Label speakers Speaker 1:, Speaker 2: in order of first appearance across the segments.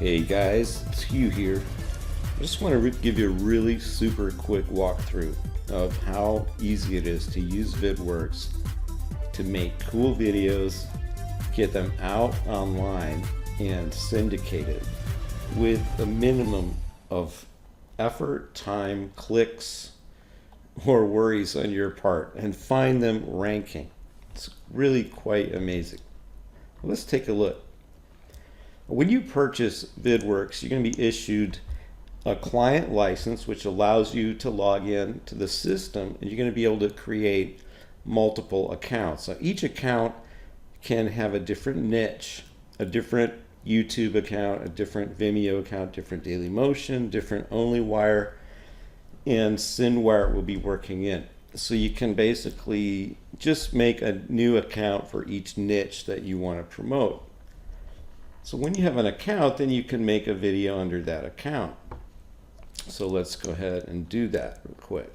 Speaker 1: Hey guys, it's Hugh here. I just want to give you a really super quick walkthrough of how easy it is to use Vidworkz to make cool videos, get them out online, and syndicate it with a minimum of effort, time, clicks, or worries on your part, and find them ranking. It's really quite amazing. Let's take a look. When you purchase Vidworkz, you're going to be issued a client license, which allows you to log in to the system, and you're going to be able to create multiple accounts. So each account can have a different niche, a different YouTube account, a different Vimeo account, different Dailymotion, different OnlyWire, and SendWire will be working in. So you can basically just make a new account for each niche that you want to promote. So when you have an account, then you can make a video under that account. So let's go ahead and do that real quick.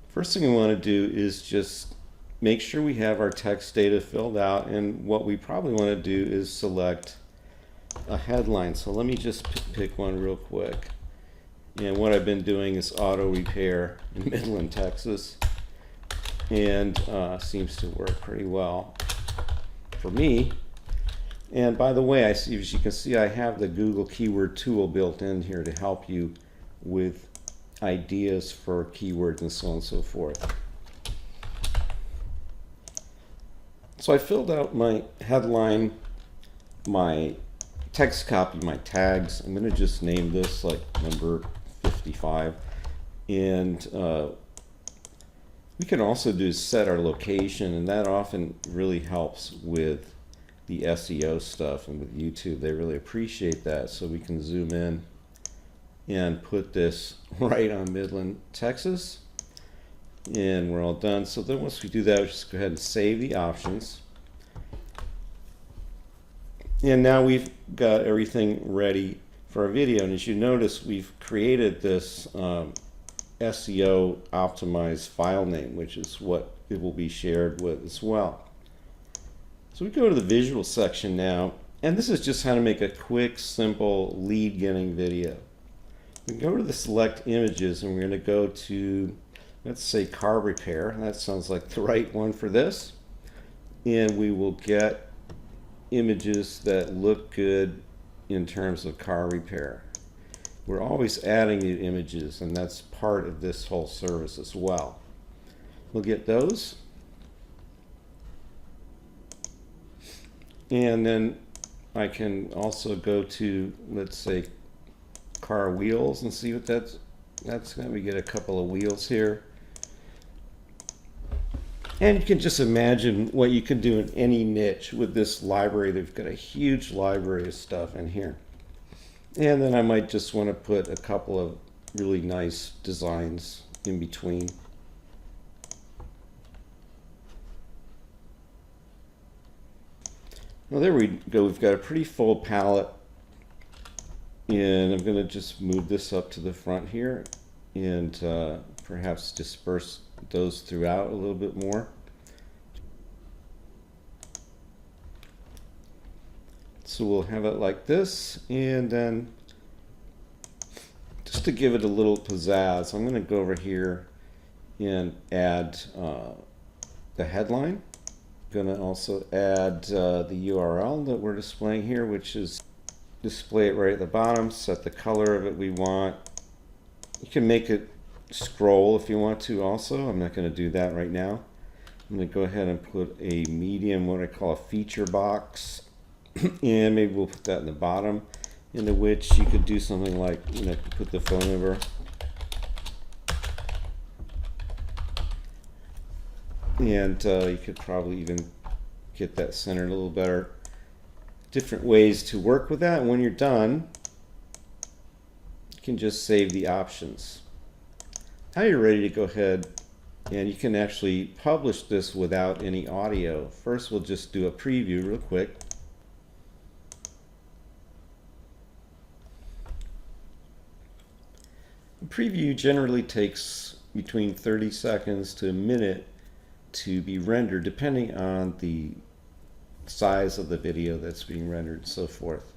Speaker 1: First thing we want to do is just make sure we have our text data filled out, and what we probably want to do is select a headline. So let me just pick one real quick. And what I've been doing is auto repair in Midland, Texas, and seems to work pretty well for me. And by the way, as you can see, I have the Google keyword tool built in here to help you with ideas for keywords and so on and so forth. So I filled out my headline, my text copy, my tags. I'm going to just name this like number 55. And we can also do set our location, and that often really helps with the SEO stuff, and with YouTube they really appreciate that. So we can zoom in and put this right on Midland, Texas, and we're all done. So then once we do that, we just go ahead and save the options, and now we've got everything ready for our video. And as you notice, we've created this SEO optimized file name, which is what it will be shared with as well. So we go to the visual section now, and this is just how to make a quick, simple lead getting video. We go to the select images, and we're going to go to, let's say, car repair. That sounds like the right one for this. And we will get images that look good in terms of car repair. We're always adding new images, and that's part of this whole service as well. We'll get those. And then I can also go to, let's say, car wheels, and see what that's going to get a couple of wheels here. And you can just imagine what you can do in any niche with this library. They've got a huge library of stuff in here. And then I might just want to put a couple of really nice designs in between. Well, there we go. We've got a pretty full palette, and I'm going to just move this up to the front here, and perhaps disperse those throughout a little bit more. So we'll have it like this, and then just to give it a little pizzazz, I'm going to go over here and add the headline. Going to also add the URL that we're displaying here, which is display it right at the bottom. Set the color of it we want. You can make it scroll if you want to also. I'm not going to do that right now. I'm going to go ahead and put a medium, what I call a feature box, and maybe we'll put that in the bottom, into which you could do something like, you know, put the phone number. And you could probably even get that centered a little better. Different ways to work with that. And when you're done, you can just save the options. Now you're ready to go ahead, and you can actually publish this without any audio. First, we'll just do a preview real quick. A preview generally takes between 30 seconds to a minute to be rendered, depending on the size of the video that's being rendered and so forth.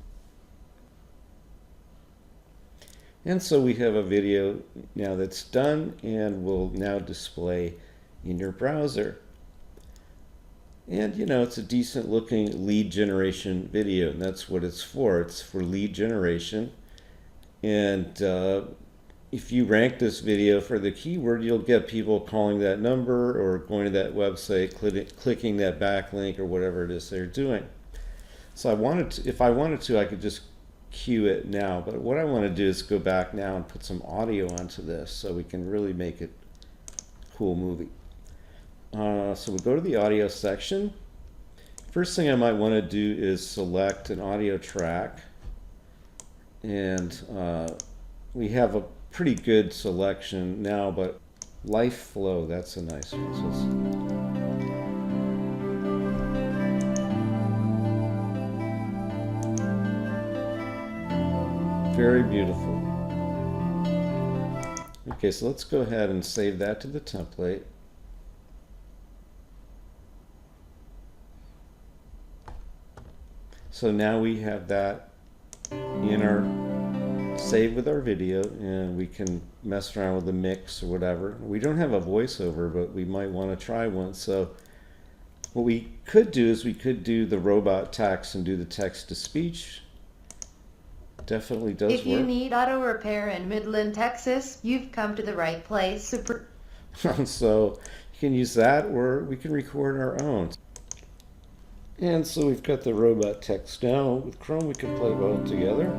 Speaker 1: And so we have a video now that's done and will now display in your browser. And you know, it's a decent looking lead generation video, and that's what it's for. It's for lead generation. And if you rank this video for the keyword, you'll get people calling that number or going to that website, clicking that backlink or whatever it is they're doing. So if I wanted to, I could just cue it now. But what I want to do is go back now and put some audio onto this so we can really make it a cool movie. So we go to the audio section. First thing I might want to do is select an audio track. And we have a pretty good selection now, but Life Flow, that's a nice one. So very beautiful. Okay, so let's go ahead and save that to the template. So now we have that in our save with our video, and we can mess around with the mix or whatever. We don't have a voiceover, but we might want to try one. So what we could do is we could do the robot text and do the text to speech. Definitely does work.
Speaker 2: If you need auto repair in Midland, Texas, you've come to the right place.
Speaker 1: So you can use that, or we can record our own. And so we've got the robot text now. With Chrome, we can play both together.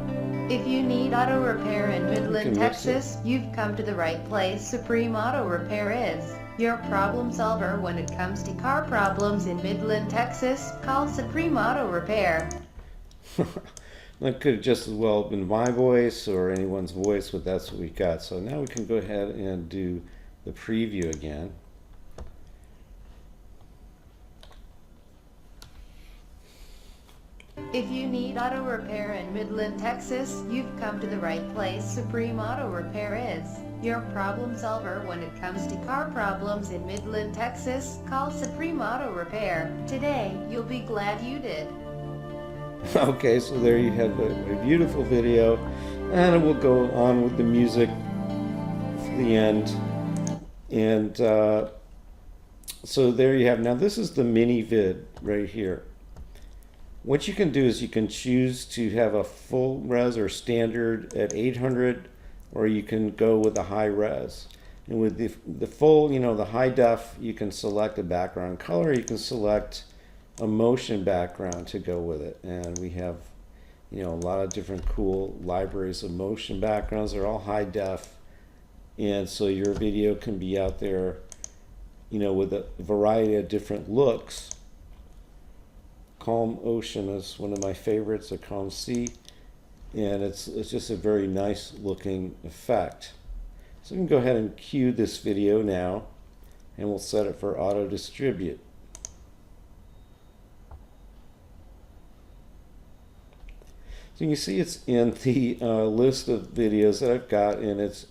Speaker 2: If you need auto repair in Midland, Texas, you've come to the right place. Supreme Auto Repair is your problem solver when it comes to car problems in Midland, Texas. Call Supreme Auto Repair.
Speaker 1: That could have just as well been my voice or anyone's voice, but that's what we got. So now we can go ahead and do the preview again.
Speaker 2: If you need auto repair in Midland, Texas, you've come to the right place. Supreme Auto Repair is your problem solver when it comes to car problems in Midland, Texas. Call Supreme Auto Repair. Today, you'll be glad you did.
Speaker 1: Okay, so there you have a beautiful video, and we'll go on with the music for the end. And so there you have. Now this is the mini vid right here. What you can do is you can choose to have a full res or standard at 800, or you can go with the high res. And with the full, you know, the high def, you can select a background color. You can select a motion background to go with it. And we have, you know, a lot of different cool libraries of motion backgrounds. They're all high def. And so your video can be out there, you know, with a variety of different looks. Calm Ocean is one of my favorites, a calm sea, and it's just a very nice looking effect. So we can go ahead and cue this video now, and we'll set it for auto distribute. So you can see it's in the list of videos that I've got, and it's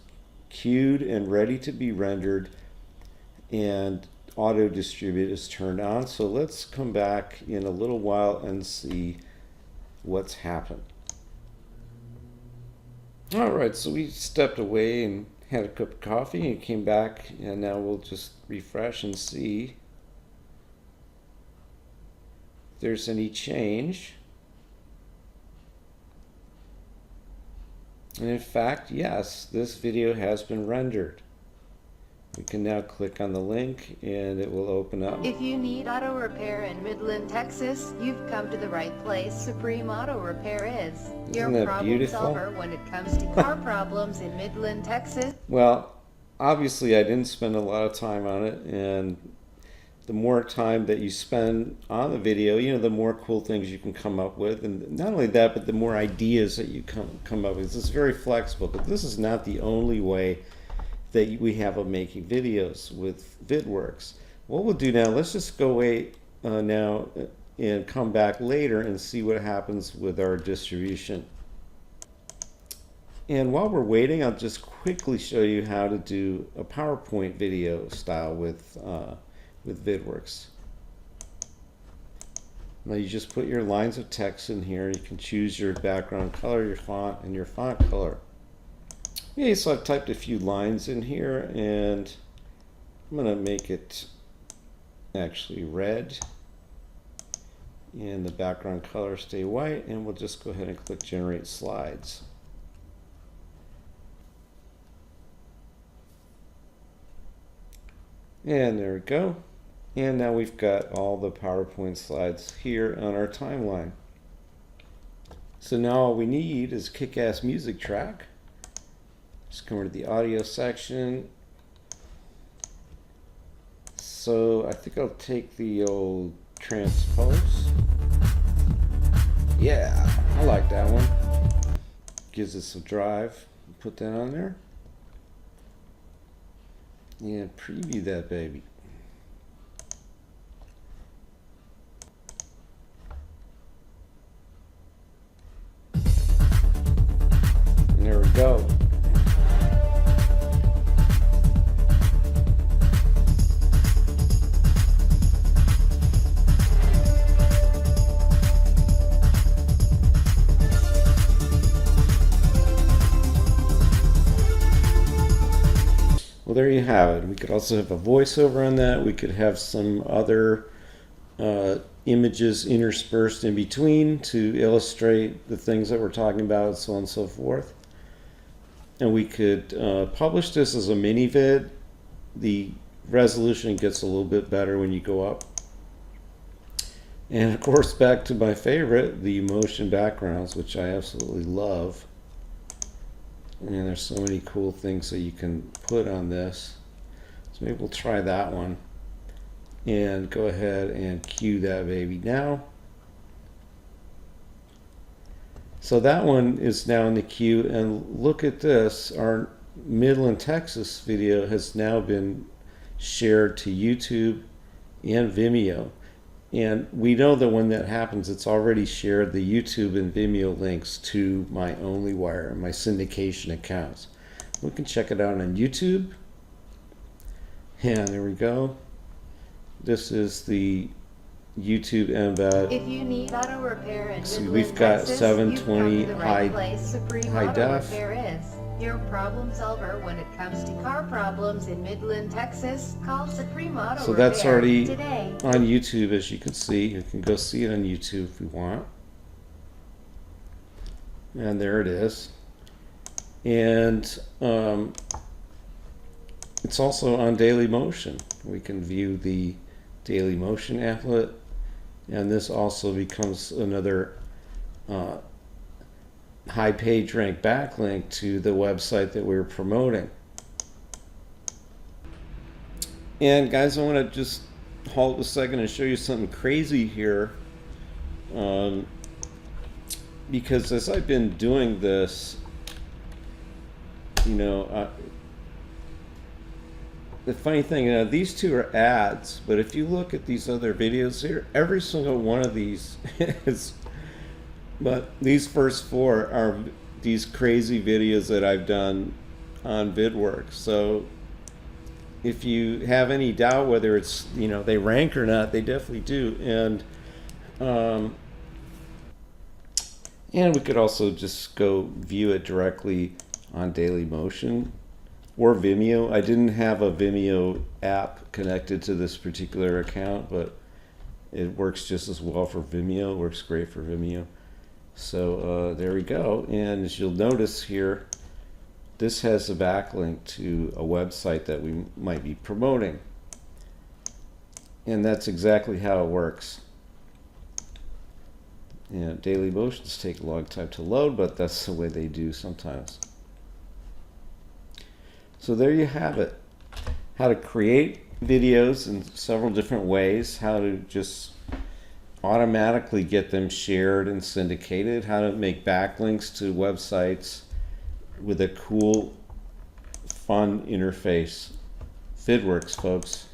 Speaker 1: queued and ready to be rendered, and auto distribute is turned on. So let's come back in a little while and see what's happened. All right, so we stepped away and had a cup of coffee and came back, and now we'll just refresh and see if there's any change. And in fact, yes, this video has been rendered. We can now click on the link and it will open up.
Speaker 2: If you need auto repair in Midland, Texas, you've come to the right place. Supreme Auto Repair is your problem solver when it comes to car problems in Midland, Texas.
Speaker 1: Well, obviously I didn't spend a lot of time on it, and the more time that you spend on the video, you know, the more cool things you can come up with. And not only that, but the more ideas that you come up with. It's very flexible, but this is not the only way that we have of making videos with Vidworkz. What we'll do now, let's just go away now and come back later and see what happens with our distribution. And while we're waiting, I'll just quickly show you how to do a PowerPoint video style with Vidworkz. Now you just put your lines of text in here. You can choose your background color, your font, and your font color. Okay, so I've typed a few lines in here, and I'm going to make it actually red, and the background color stay white, and we'll just go ahead and click Generate Slides. And there we go. And now we've got all the PowerPoint slides here on our timeline. So now all we need is a kick-ass music track. Just come over to the audio section. So I think I'll take the old transpose. Yeah, I like that one. Gives us a drive. Put that on there. And preview that baby. And there we go. Well, there you have it. We could also have a voiceover on that. We could have some other images interspersed in between to illustrate the things that we're talking about, so on and so forth. And we could publish this as a mini vid. The resolution gets a little bit better when you go up. And of course, back to my favorite, the motion backgrounds, which I absolutely love. And there's so many cool things that you can put on this. So maybe we'll try that one. And go ahead and cue that baby now. So that one is now in the queue. And look at this. Our Midland, Texas video has now been shared to YouTube and Vimeo. And we know that when that happens, it's already shared the YouTube and Vimeo links to my OnlyWire, my syndication accounts. We can check it out on YouTube. And there we go. This is the YouTube embed.
Speaker 2: If you need auto repair in
Speaker 1: See,
Speaker 2: Midland,
Speaker 1: we've got
Speaker 2: Texas,
Speaker 1: 720
Speaker 2: you've come to the right place. Supreme
Speaker 1: high
Speaker 2: Auto
Speaker 1: def.
Speaker 2: Repair is your problem solver when it comes to car problems in Midland, Texas. Call Supreme Auto
Speaker 1: So
Speaker 2: Repair
Speaker 1: that's already
Speaker 2: today.
Speaker 1: on YouTube, as you can see. You can go see it on YouTube if you want. And there it is. And it's also on Daily Motion. We can view the Daily Motion applet. And this also becomes another high page rank backlink to the website that we're promoting. And guys, I want to just halt a second and show you something crazy here. Because as I've been doing this, you know, the funny thing, these two are ads, but if you look at these other videos here, every single one of these is, but these first four are these crazy videos that I've done on Vidworkz. So if you have any doubt whether it's, you know, they rank or not, they definitely do. And we could also just go view it directly on Daily Motion or Vimeo. I didn't have a Vimeo app connected to this particular account, but it works just as well for Vimeo. It works great for Vimeo. So there we go. And as you'll notice here, this has a backlink to a website that we might be promoting. And that's exactly how it works. You know, Daily Motions take a long time to load, but that's the way they do sometimes. So there you have it. How to create videos in several different ways, how to just automatically get them shared and syndicated, how to make backlinks to websites with a cool, fun interface. Vidworkz, folks.